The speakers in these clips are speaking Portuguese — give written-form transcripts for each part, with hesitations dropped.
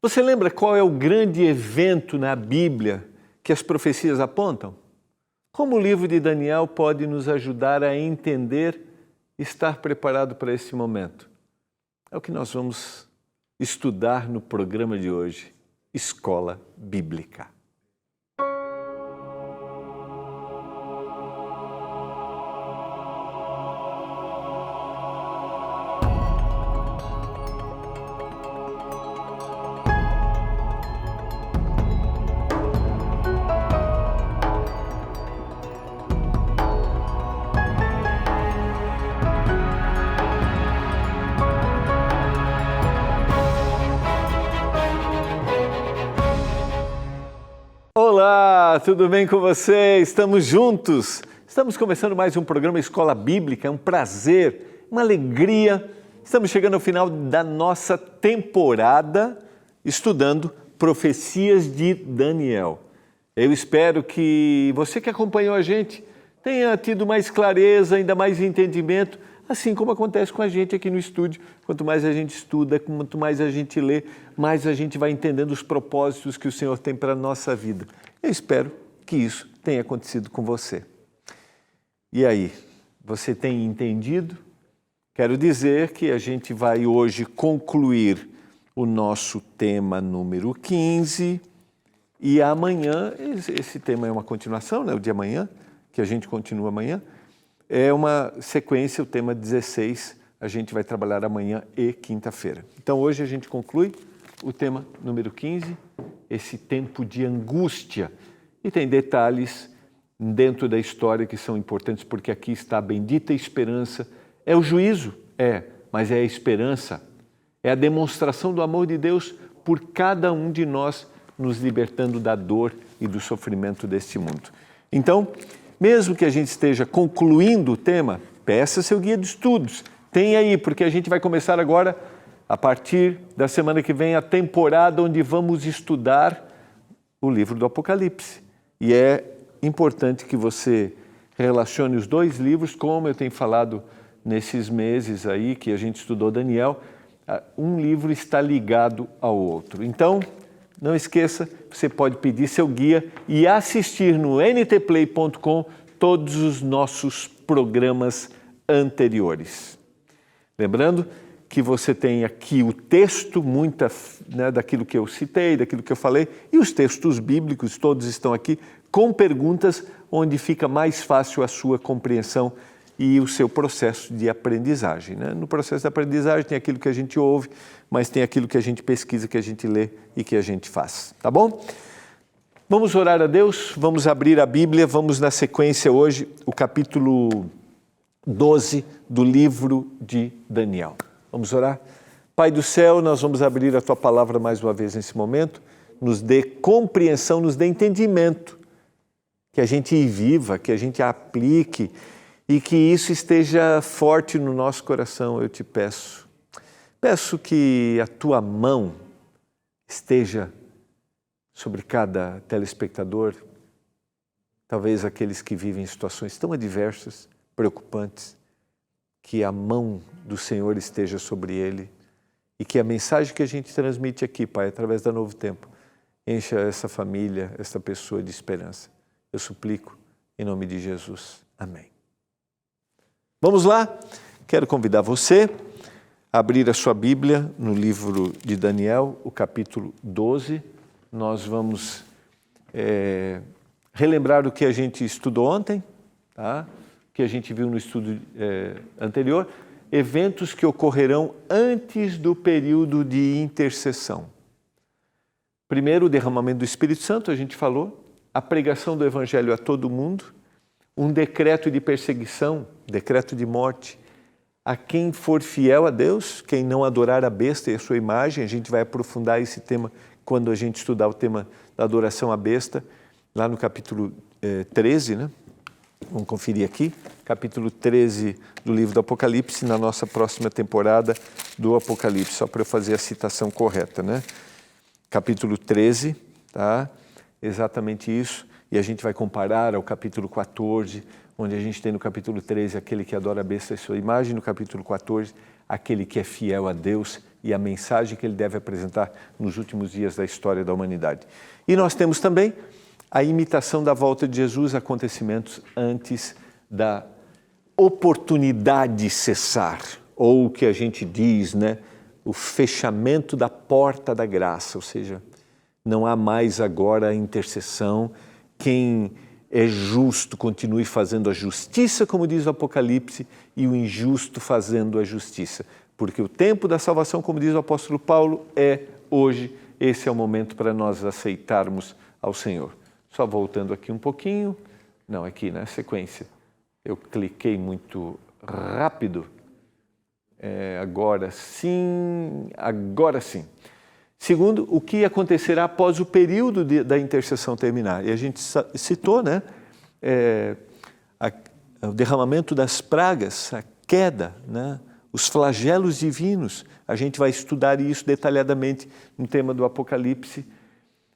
Você lembra qual é o grande evento na Bíblia que as profecias apontam? Como o livro de Daniel pode nos ajudar a entender e estar preparado para esse momento? É o que nós vamos estudar no programa de hoje, Escola Bíblica. Olá, tudo bem com você? Estamos juntos. Estamos começando mais um programa Escola Bíblica. É um prazer, uma alegria. Estamos chegando ao final da nossa temporada estudando Profecias de Daniel. Eu espero que você que acompanhou a gente tenha tido mais clareza, ainda mais entendimento, assim como acontece com a gente aqui no estúdio. Quanto mais a gente estuda, quanto mais a gente lê, mais a gente vai entendendo os propósitos que o Senhor tem para a nossa vida. Eu espero que isso tenha acontecido com você. E aí, você tem entendido? Quero dizer que a gente vai hoje concluir o nosso tema número 15 e amanhã, esse tema é uma continuação, né? O de amanhã, que a gente continua amanhã, é uma sequência, o tema 16, a gente vai trabalhar amanhã e quinta-feira. Então hoje a gente conclui o tema número 15, esse tempo de angústia. E tem detalhes dentro da história que são importantes, porque aqui está a bendita esperança. É o juízo? É, mas é a esperança. É a demonstração do amor de Deus por cada um de nós, nos libertando da dor e do sofrimento deste mundo. Então, mesmo que a gente esteja concluindo o tema, peça seu guia de estudos. Tem aí, porque a gente vai começar agora, a partir da semana que vem, a temporada onde vamos estudar o livro do Apocalipse. E é importante que você relacione os dois livros, como eu tenho falado nesses meses aí que a gente estudou Daniel, um livro está ligado ao outro. Então, não esqueça, você pode pedir seu guia e assistir no ntplay.com todos os nossos programas anteriores. Lembrando que você tem aqui o texto, daquilo que eu citei, daquilo que eu falei, e os textos bíblicos, todos estão aqui, com perguntas onde fica mais fácil a sua compreensão e o seu processo de aprendizagem. No processo de aprendizagem tem aquilo que a gente ouve, mas tem aquilo que a gente pesquisa, que a gente lê e que a gente faz. Tá bom? Vamos orar a Deus, vamos abrir a Bíblia, vamos na sequência hoje, o capítulo 12 do livro de Daniel. Vamos orar? Pai do céu, nós vamos abrir a Tua palavra mais uma vez nesse momento, nos dê compreensão, nos dê entendimento, que a gente viva, que a gente aplique e que isso esteja forte no nosso coração, eu te peço. Peço que a Tua mão esteja sobre cada telespectador, talvez aqueles que vivem em situações tão adversas, preocupantes, que a mão do Senhor esteja sobre ele e que a mensagem que a gente transmite aqui, Pai, através da Novo Tempo, encha essa família, essa pessoa de esperança. Eu suplico em nome de Jesus. Amém. Vamos lá? Quero convidar você a abrir a sua Bíblia no livro de Daniel, o capítulo 12. Nós vamos relembrar o que a gente estudou ontem, tá? Que a gente viu no estudo anterior, eventos que ocorrerão antes do período de intercessão. Primeiro, o derramamento do Espírito Santo, a gente falou, a pregação do Evangelho a todo mundo, um decreto de perseguição, decreto de morte, a quem for fiel a Deus, quem não adorar a besta e a sua imagem. A gente vai aprofundar esse tema quando a gente estudar o tema da adoração à besta, lá no capítulo 13, né? Vamos conferir aqui, capítulo 13 do livro do Apocalipse, na nossa próxima temporada do Apocalipse, só para eu fazer a citação correta, né? Capítulo 13, tá? Exatamente isso, e a gente vai comparar ao capítulo 14, onde a gente tem no capítulo 13 aquele que adora a besta e sua imagem, no capítulo 14, aquele que é fiel a Deus e a mensagem que ele deve apresentar nos últimos dias da história da humanidade. E nós temos também a imitação da volta de Jesus, acontecimentos antes da oportunidade cessar, ou o que a gente diz, né? O fechamento da porta da graça, ou seja, não há mais agora a intercessão. Quem é justo continue fazendo a justiça, como diz o Apocalipse, e o injusto fazendo a justiça. Porque o tempo da salvação, como diz o apóstolo Paulo, é hoje. Esse é o momento para nós aceitarmos ao Senhor. Só voltando aqui um pouquinho. Não, aqui na sequência. Eu cliquei muito rápido. Agora sim. Segundo, o que acontecerá após o período da intercessão terminar. E a gente citou, né? O derramamento das pragas, a queda, né? Os flagelos divinos. A gente vai estudar isso detalhadamente no tema do Apocalipse.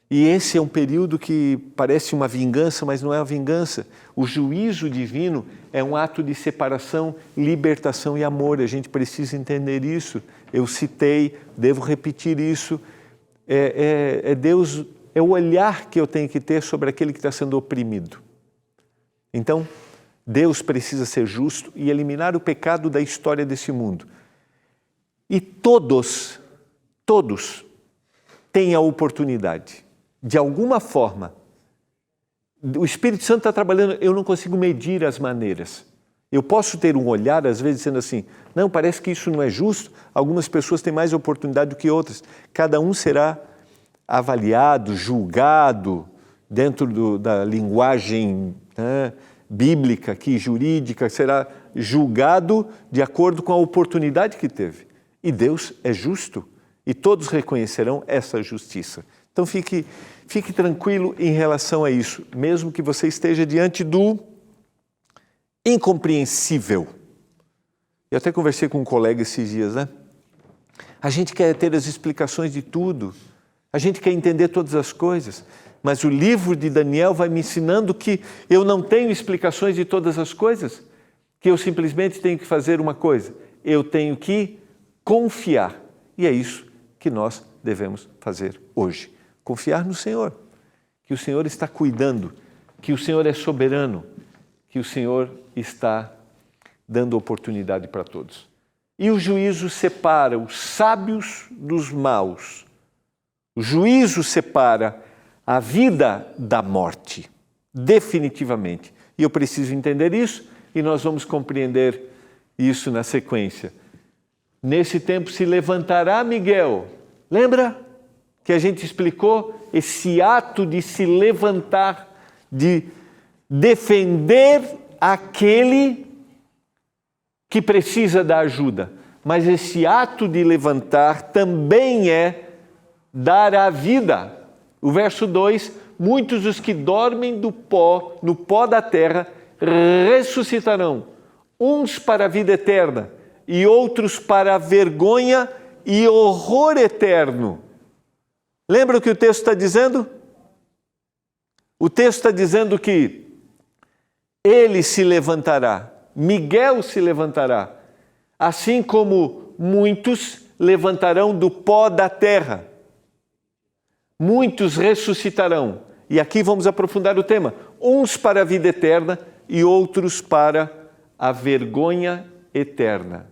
E esse é um período que parece uma vingança, mas não é uma vingança. O juízo divino é um ato de separação, libertação e amor. A gente precisa entender isso. Eu citei, devo repetir isso. Deus, é o olhar que eu tenho que ter sobre aquele que está sendo oprimido. Então, Deus precisa ser justo e eliminar o pecado da história desse mundo. E todos têm a oportunidade. De alguma forma, o Espírito Santo está trabalhando, eu não consigo medir as maneiras. Eu posso ter um olhar, às vezes, dizendo assim, não, parece que isso não é justo, algumas pessoas têm mais oportunidade do que outras. Cada um será avaliado, julgado, dentro da linguagem, né, bíblica, aqui, jurídica, será julgado de acordo com a oportunidade que teve. E Deus é justo, e todos reconhecerão essa justiça. Então fique tranquilo em relação a isso, mesmo que você esteja diante do incompreensível. Eu até conversei com um colega esses dias, né? A gente quer ter as explicações de tudo, a gente quer entender todas as coisas, mas o livro de Daniel vai me ensinando que eu não tenho explicações de todas as coisas, que eu simplesmente tenho que fazer uma coisa, eu tenho que confiar. E é isso que nós devemos fazer hoje. Confiar no Senhor, que o Senhor está cuidando, que o Senhor é soberano, que o Senhor está dando oportunidade para todos. E o juízo separa os sábios dos maus. O juízo separa a vida da morte, definitivamente. E eu preciso entender isso e nós vamos compreender isso na sequência. Nesse tempo se levantará Miguel. Lembra que a gente explicou esse ato de se levantar, de defender aquele que precisa da ajuda. Mas esse ato de levantar também é dar a vida. O verso 2, muitos dos que dormem no pó da terra, ressuscitarão, uns para a vida eterna e outros para a vergonha e horror eterno. Lembra o que o texto está dizendo? O texto está dizendo que ele se levantará, Miguel se levantará, assim como muitos levantarão do pó da terra. Muitos ressuscitarão. E aqui vamos aprofundar o tema. Uns para a vida eterna e outros para a vergonha eterna.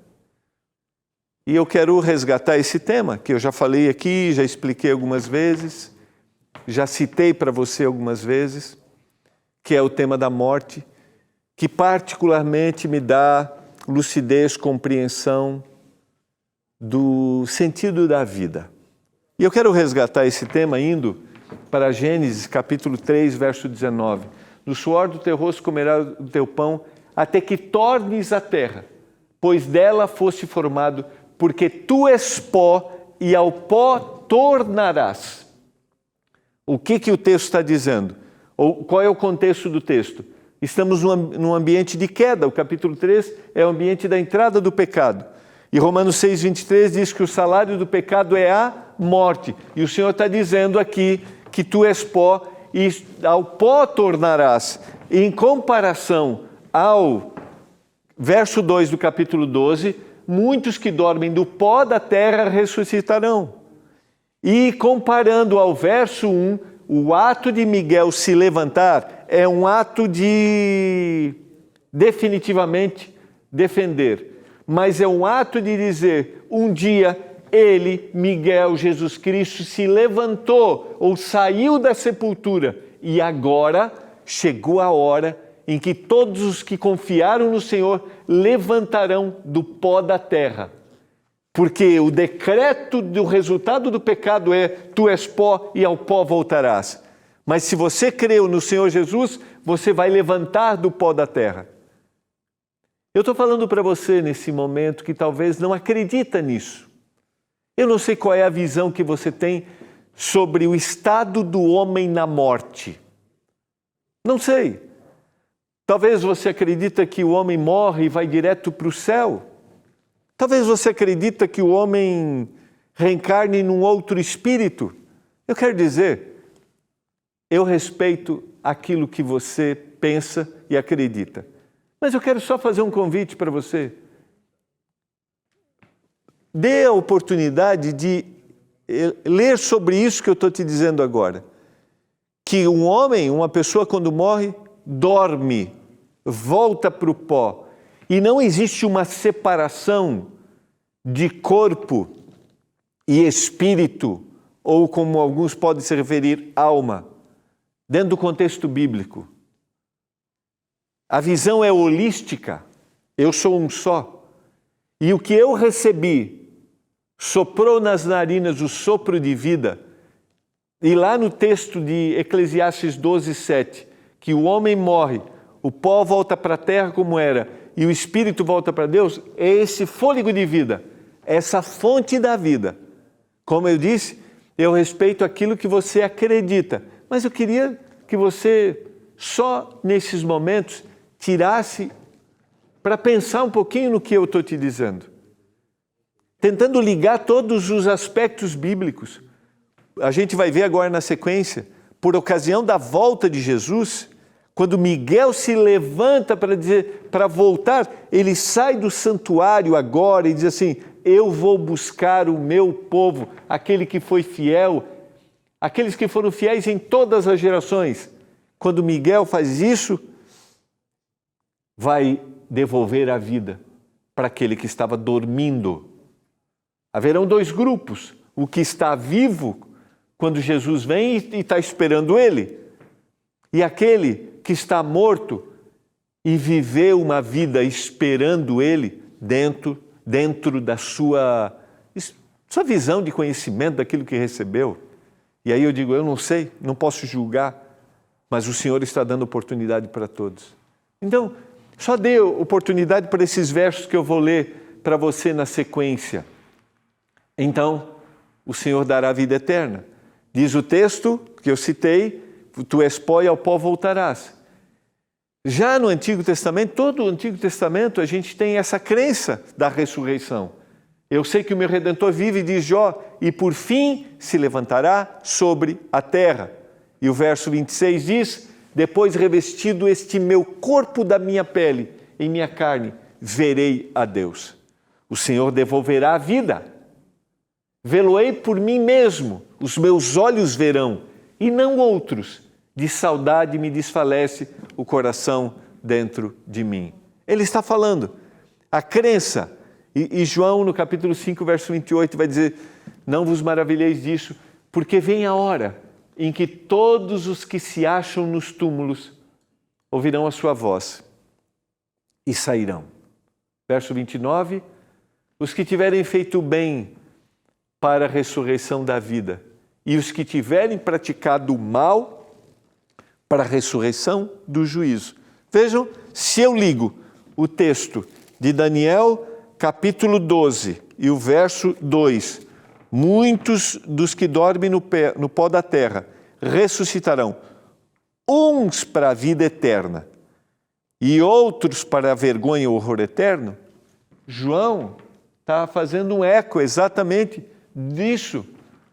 E eu quero resgatar esse tema, que eu já falei aqui, já expliquei algumas vezes, já citei para você algumas vezes, que é o tema da morte, que particularmente me dá lucidez, compreensão do sentido da vida. E eu quero resgatar esse tema indo para Gênesis capítulo 3, verso 19. No suor do teu rosto comerás o teu pão, até que tornes a terra, pois dela foste formado, porque tu és pó e ao pó tornarás. O que o texto está dizendo? Ou qual é o contexto do texto? Estamos num ambiente de queda. O capítulo 3 é o ambiente da entrada do pecado. E Romanos 6, 23 diz que o salário do pecado é a morte. E o Senhor está dizendo aqui que tu és pó e ao pó tornarás. Em comparação ao verso 2 do capítulo 12, muitos que dormem do pó da terra ressuscitarão. E comparando ao verso 1, o ato de Miguel se levantar é um ato de definitivamente defender, mas é um ato de dizer, um dia ele, Miguel, Jesus Cristo, se levantou ou saiu da sepultura e agora chegou a hora em que todos os que confiaram no Senhor levantarão do pó da terra. Porque o decreto do resultado do pecado é: tu és pó e ao pó voltarás. Mas se você creu no Senhor Jesus, você vai levantar do pó da terra. Eu estou falando para você nesse momento que talvez não acredita nisso. Eu não sei qual é a visão que você tem sobre o estado do homem na morte. Não sei. Talvez você acredita que o homem morre e vai direto para o céu. Talvez você acredita que o homem reencarne num outro espírito. Eu quero dizer, eu respeito aquilo que você pensa e acredita. Mas eu quero só fazer um convite para você. Dê a oportunidade de ler sobre isso que eu estou te dizendo agora. Que um homem, uma pessoa quando morre, dorme, volta para o pó. E não existe uma separação de corpo e espírito, ou como alguns podem se referir, alma, dentro do contexto bíblico. A visão é holística, eu sou um só. E o que eu recebi, soprou nas narinas o sopro de vida. E lá no texto de Eclesiastes 12:7, que o homem morre, o pó volta para a terra como era, e o espírito volta para Deus, é esse fôlego de vida, essa fonte da vida. Como eu disse, eu respeito aquilo que você acredita, mas eu queria que você, só nesses momentos, tirasse para pensar um pouquinho no que eu estou te dizendo. Tentando ligar todos os aspectos bíblicos. A gente vai ver agora na sequência, por ocasião da volta de Jesus, quando Miguel se levanta para voltar, ele sai do santuário agora e diz assim: eu vou buscar o meu povo, aquele que foi fiel, aqueles que foram fiéis em todas as gerações. Quando Miguel faz isso, vai devolver a vida para aquele que estava dormindo. Haverão dois grupos, o que está vivo quando Jesus vem e está esperando ele, e aquele que está morto e viveu uma vida esperando ele dentro da sua visão de conhecimento daquilo que recebeu. E aí eu digo, eu não sei, não posso julgar, mas o Senhor está dando oportunidade para todos. Então, só dê oportunidade para esses versos que eu vou ler para você na sequência. Então, o Senhor dará vida eterna. Diz o texto que eu citei, tu és pó e ao pó voltarás. Já no Antigo Testamento, todo o Antigo Testamento, a gente tem essa crença da ressurreição. Eu sei que o meu Redentor vive, diz Jó, e por fim se levantará sobre a terra. E o verso 26 diz, depois revestido este meu corpo da minha pele, em minha carne, verei a Deus. O Senhor devolverá a vida. Vê-lo-ei por mim mesmo, os meus olhos verão, e não outros. De saudade me desfalece o coração dentro de mim. Ele está falando, a crença, e João no capítulo 5, verso 28 vai dizer, não vos maravilheis disso, porque vem a hora em que todos os que se acham nos túmulos ouvirão a sua voz e sairão. Verso 29, os que tiverem feito o bem para a ressurreição da vida, e os que tiverem praticado o mal para a ressurreição do juízo. Vejam, se eu ligo o texto de Daniel, capítulo 12, e o verso 2, muitos dos que dormem no pó da terra ressuscitarão, uns para a vida eterna e outros para a vergonha e o horror eterno. João está fazendo um eco exatamente disso.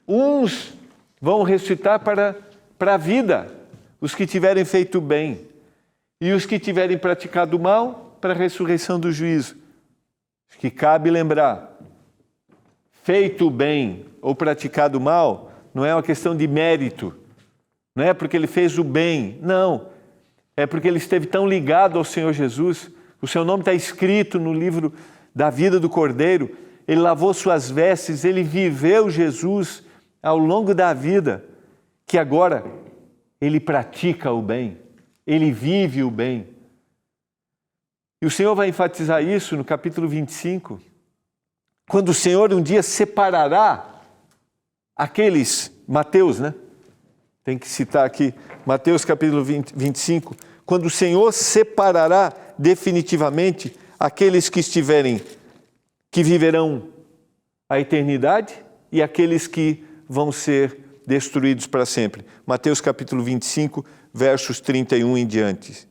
Uns vão ressuscitar para a vida, os que tiverem feito bem, e os que tiverem praticado o mal para a ressurreição do juízo. que cabe lembrar, feito o bem ou praticado o mal, não é uma questão de mérito, não é porque ele fez o bem, não, é porque ele esteve tão ligado ao Senhor Jesus, o seu nome está escrito no livro da vida do Cordeiro, ele lavou suas vestes, ele viveu Jesus ao longo da vida, que agora ele pratica o bem, ele vive o bem. E o Senhor vai enfatizar isso no capítulo 25, quando o Senhor um dia separará aqueles, Mateus, né? Tem que citar aqui, Mateus capítulo 25, quando o Senhor separará definitivamente aqueles que viverão a eternidade e aqueles que vão ser destruídos para sempre. Mateus capítulo 25, versos 31 em diante.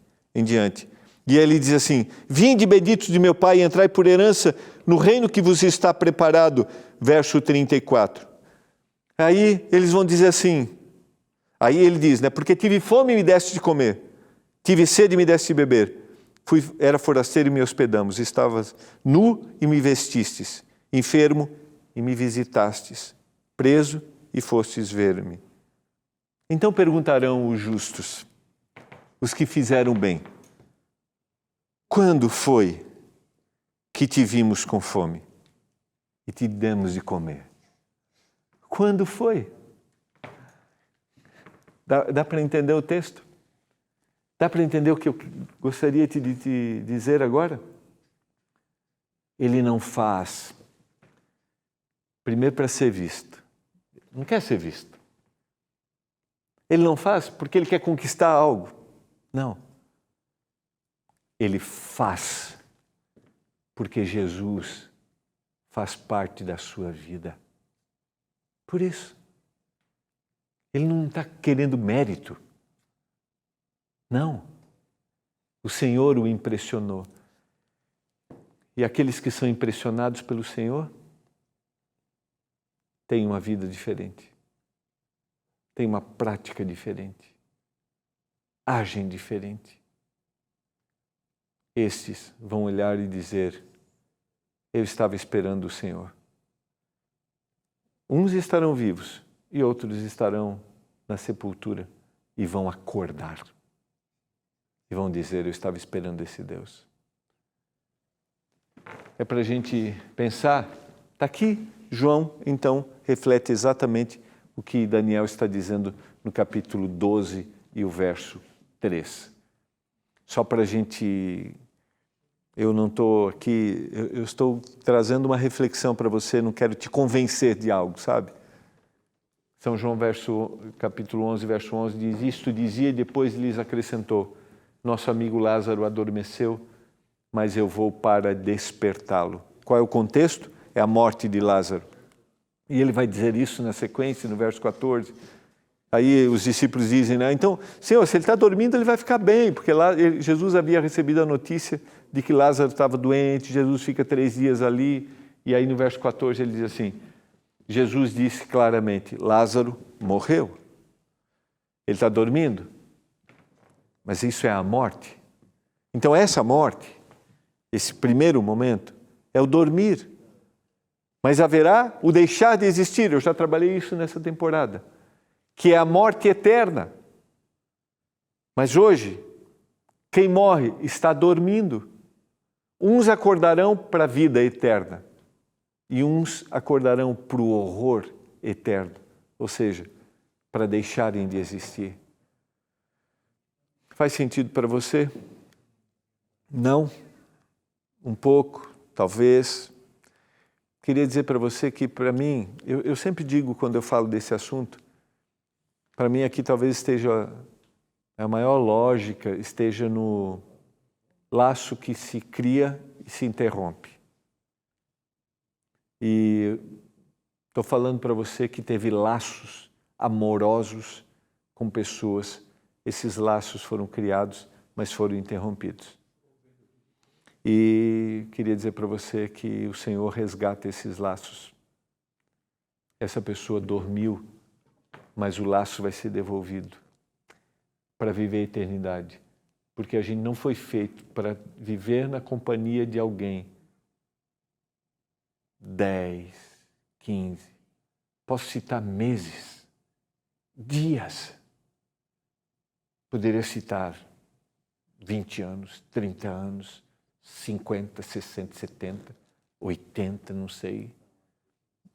E ele diz assim, vinde benditos de meu Pai, entrai por herança no reino que vos está preparado, verso 34. Aí eles vão dizer assim, aí ele diz, né, porque tive fome e me deste de comer, tive sede e me deste de beber, era forasteiro e me hospedamos, estavas nu e me vestistes, enfermo e me visitastes, preso e fostes ver-me. Então perguntarão os justos, os que fizeram bem, quando foi que te vimos com fome e te demos de comer? Quando foi? Dá para entender o texto? Dá para entender o que eu gostaria de te dizer agora? Ele não faz, primeiro para ser visto. Não quer ser visto. Ele não faz porque ele quer conquistar algo. Não. Ele faz porque Jesus faz parte da sua vida. Por isso. Ele não está querendo mérito. Não. O Senhor o impressionou. E aqueles que são impressionados pelo Senhor têm uma vida diferente. Têm uma prática diferente. Agem diferente. Estes vão olhar e dizer, eu estava esperando o Senhor. Uns estarão vivos e outros estarão na sepultura e vão acordar. E vão dizer, eu estava esperando esse Deus. É para a gente pensar, está aqui, João, então, reflete exatamente o que Daniel está dizendo no capítulo 12 e o verso 3. Só para a gente... Eu não estou aqui... Eu estou trazendo uma reflexão para você, não quero te convencer de algo, sabe? São João, capítulo 11, verso 11, diz, isto dizia e depois lhes acrescentou, nosso amigo Lázaro adormeceu, mas eu vou para despertá-lo. Qual é o contexto? É a morte de Lázaro. E ele vai dizer isso na sequência, no verso 14. Aí os discípulos dizem, né? Então, Senhor, se ele está dormindo, ele vai ficar bem, porque lá Jesus havia recebido a notícia de que Lázaro estava doente, Jesus fica 3 dias ali, e aí no verso 14 ele diz assim, Jesus disse claramente, Lázaro morreu. Ele está dormindo, mas isso é a morte. Então essa morte, esse primeiro momento, é o dormir. Mas haverá o deixar de existir, eu já trabalhei isso nessa temporada, que é a morte eterna. Mas hoje, quem morre está dormindo. Uns acordarão para a vida eterna e uns acordarão para o horror eterno, ou seja, para deixarem de existir. Faz sentido para você? Não? Um pouco, talvez. Queria dizer para você que, para mim, eu sempre digo quando eu falo desse assunto, para mim aqui talvez esteja, a maior lógica esteja no laço que se cria e se interrompe. E estou falando para você que teve laços amorosos com pessoas. Esses laços foram criados, mas foram interrompidos. E queria dizer para você que o Senhor resgata esses laços. Essa pessoa dormiu, mas o laço vai ser devolvido para viver a eternidade. Porque a gente não foi feito para viver na companhia de alguém 10, 15, posso citar meses, dias. Poderia citar 20 anos, 30 anos, 50, 60, 70, 80, não sei.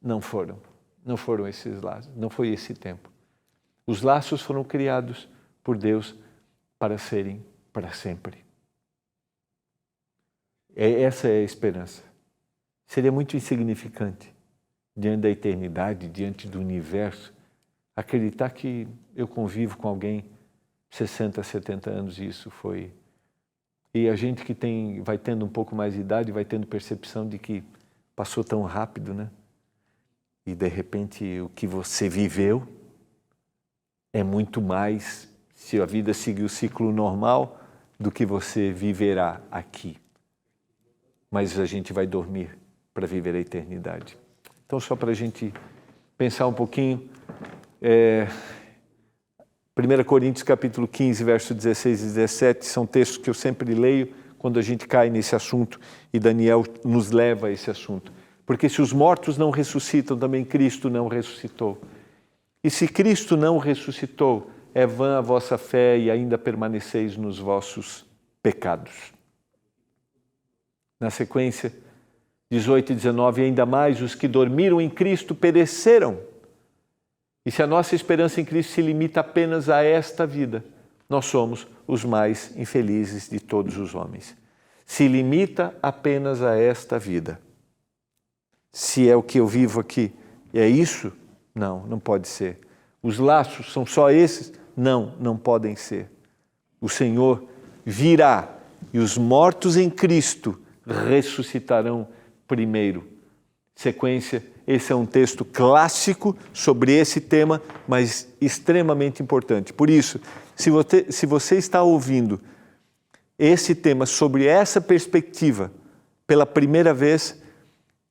Não foram esses laços, não foi esse tempo. Os laços foram criados por Deus para serem para sempre. Essa é a esperança. Seria muito insignificante, diante da eternidade, diante do universo, acreditar que eu convivo com alguém 60, 70 anos e isso foi. E a gente que vai tendo um pouco mais de idade, vai tendo percepção de que passou tão rápido, né? E de repente o que você viveu é muito mais, se a vida seguir o ciclo normal, do que você viverá aqui. Mas a gente vai dormir para viver a eternidade. Então, só para a gente pensar um pouquinho, 1 Coríntios capítulo 15, versos 16 e 17, são textos que eu sempre leio quando a gente cai nesse assunto e Daniel nos leva a esse assunto. Porque se os mortos não ressuscitam, também Cristo não ressuscitou. E se Cristo não ressuscitou, é vã a vossa fé e ainda permaneceis nos vossos pecados. Na sequência, 18 e 19, ainda mais os que dormiram em Cristo pereceram. E se a nossa esperança em Cristo se limita apenas a esta vida, nós somos os mais infelizes de todos os homens. Se limita apenas a esta vida. Se é o que eu vivo aqui, é isso? Não pode ser. Os laços são só esses? Não podem ser. O Senhor virá e os mortos em Cristo ressuscitarão primeiro. Sequência, esse é um texto clássico sobre esse tema, mas extremamente importante. Por isso, se você está ouvindo esse tema sobre essa perspectiva pela primeira vez,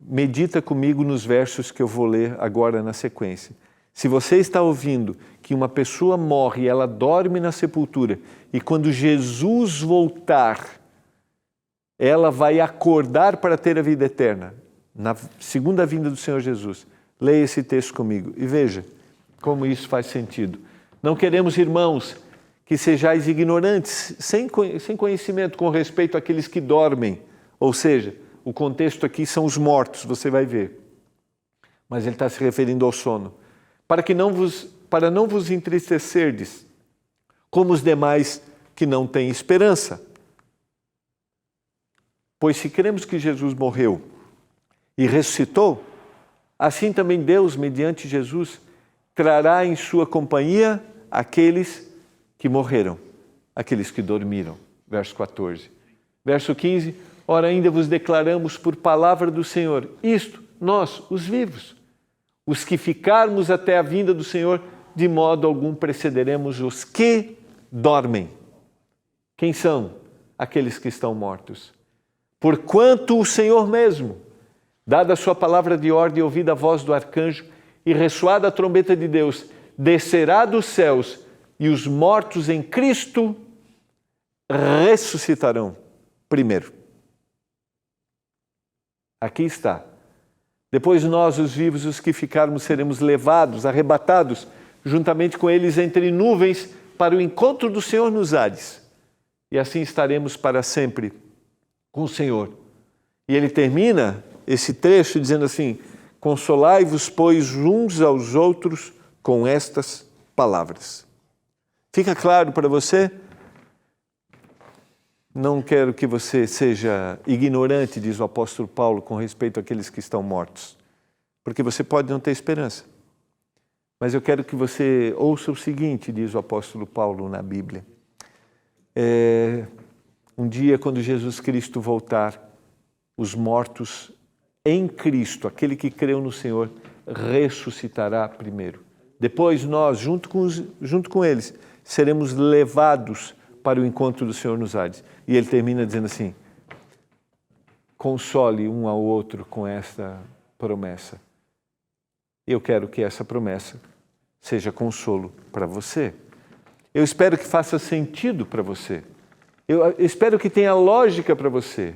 medita comigo nos versos que eu vou ler agora na sequência. Se você está ouvindo que uma pessoa morre e ela dorme na sepultura, e quando Jesus voltar, ela vai acordar para ter a vida eterna, na segunda vinda do Senhor Jesus. Leia esse texto comigo e veja como isso faz sentido. Não queremos, irmãos, que sejais ignorantes, sem conhecimento com respeito àqueles que dormem. Ou seja, o contexto aqui são os mortos, você vai ver. Mas ele está se referindo ao sono. Para não vos entristecerdes, como os demais que não têm esperança. Pois se cremos que Jesus morreu e ressuscitou, assim também Deus, mediante Jesus, trará em sua companhia aqueles que morreram, aqueles que dormiram. Verso 14. Verso 15, ora ainda vos declaramos por palavra do Senhor, isto, nós, os vivos, os que ficarmos até a vinda do Senhor, de modo algum precederemos os que dormem. Quem são? Aqueles que estão mortos. Porquanto o Senhor mesmo, dada a sua palavra de ordem, ouvida a voz do arcanjo e ressoada a trombeta de Deus, descerá dos céus e os mortos em Cristo ressuscitarão primeiro. Aqui está. Depois nós, os vivos, os que ficarmos, seremos levados, arrebatados, juntamente com eles entre nuvens, para o encontro do Senhor nos ares. E assim estaremos para sempre com o Senhor. E ele termina esse trecho dizendo assim, consolai-vos, pois, uns aos outros com estas palavras. Fica claro para você? Não quero que você seja ignorante, diz o apóstolo Paulo, com respeito àqueles que estão mortos, porque você pode não ter esperança. Mas eu quero que você ouça o seguinte, diz o apóstolo Paulo na Bíblia. Um dia, quando Jesus Cristo voltar, os mortos em Cristo, aquele que creu no Senhor, ressuscitará primeiro. Depois nós, junto com eles, seremos levados para o encontro do Senhor nos ares. E ele termina dizendo assim, console um ao outro com esta promessa. Eu quero que essa promessa seja consolo para você. Eu espero que faça sentido para você. Eu espero que tenha lógica para você.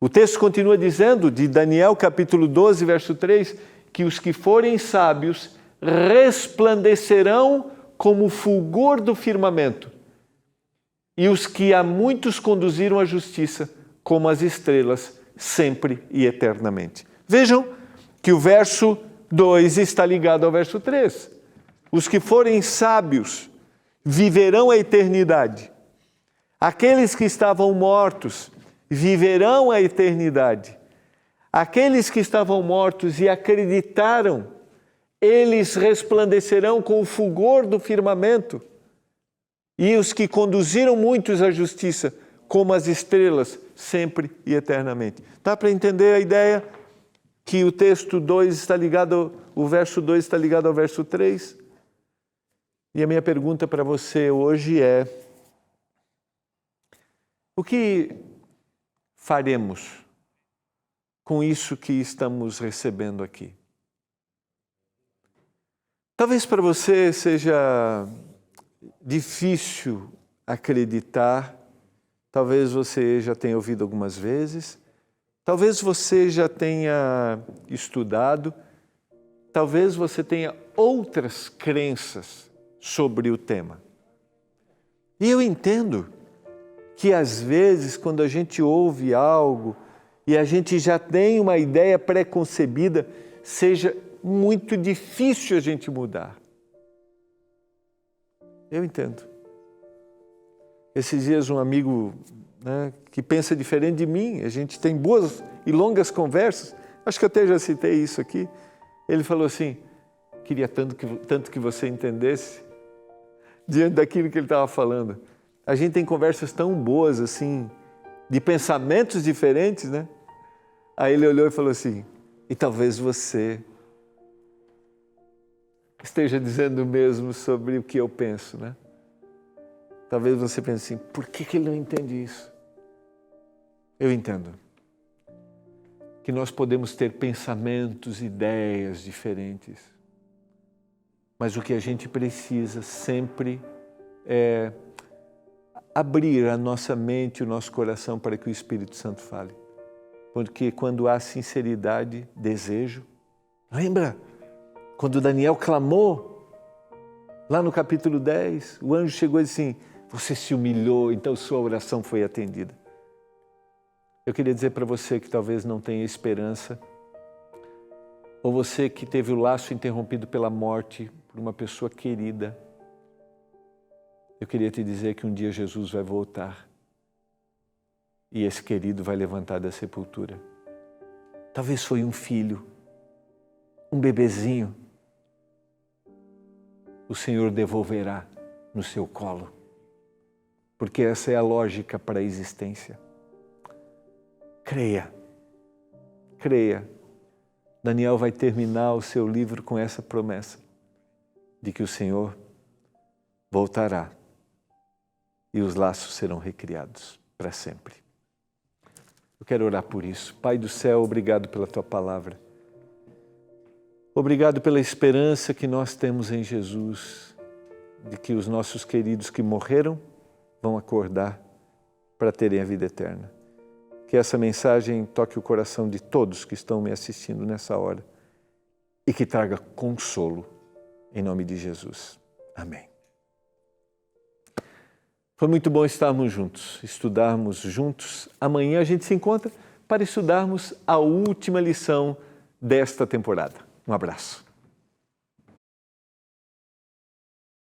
O texto continua dizendo, de Daniel capítulo 12, verso 3, que os que forem sábios resplandecerão como o fulgor do firmamento, e os que a muitos conduziram à justiça, como as estrelas, sempre e eternamente. Vejam que o verso 2 está ligado ao verso 3. Os que forem sábios viverão a eternidade. Aqueles que estavam mortos viverão a eternidade. Aqueles que estavam mortos e acreditaram, eles resplandecerão com o fulgor do firmamento. E os que conduziram muitos à justiça, como as estrelas, sempre e eternamente. Dá para entender a ideia que o texto 2 está ligado, o verso 2 está ligado ao verso 3? E a minha pergunta para você hoje é: o que faremos com isso que estamos recebendo aqui? Talvez para você seja difícil acreditar, talvez você já tenha ouvido algumas vezes, talvez você já tenha estudado, talvez você tenha outras crenças sobre o tema. E eu entendo que às vezes quando a gente ouve algo e a gente já tem uma ideia pré-concebida, seja muito difícil a gente mudar. Eu entendo. Esses dias um amigo, que pensa diferente de mim, a gente tem boas e longas conversas, acho que até já citei isso aqui, ele falou assim: queria tanto que você entendesse, diante daquilo que ele estava falando. A gente tem conversas tão boas assim, de pensamentos diferentes, né? Aí ele olhou e falou assim: e talvez você esteja dizendo o mesmo sobre o que eu penso, né? Talvez você pense assim: por que ele não entende isso? Eu entendo que nós podemos ter pensamentos, ideias diferentes, mas o que a gente precisa sempre é abrir a nossa mente, o nosso coração para que o Espírito Santo fale. Porque quando há sinceridade, desejo, lembra? Quando Daniel clamou, lá no capítulo 10, o anjo chegou e disse assim: você se humilhou, então sua oração foi atendida. Eu queria dizer para você que talvez não tenha esperança, ou você que teve o laço interrompido pela morte por uma pessoa querida, eu queria te dizer que um dia Jesus vai voltar e esse querido vai levantar da sepultura. Talvez foi um filho, um bebezinho. O Senhor devolverá no seu colo, porque essa é a lógica para a existência. Creia, creia. Daniel vai terminar o seu livro com essa promessa de que o Senhor voltará e os laços serão recriados para sempre. Eu quero orar por isso. Pai do céu, obrigado pela Tua palavra. Obrigado pela esperança que nós temos em Jesus, de que os nossos queridos que morreram vão acordar para terem a vida eterna. Que essa mensagem toque o coração de todos que estão me assistindo nessa hora e que traga consolo, em nome de Jesus. Amém. Foi muito bom estarmos juntos, estudarmos juntos. Amanhã a gente se encontra para estudarmos a última lição desta temporada. Um abraço.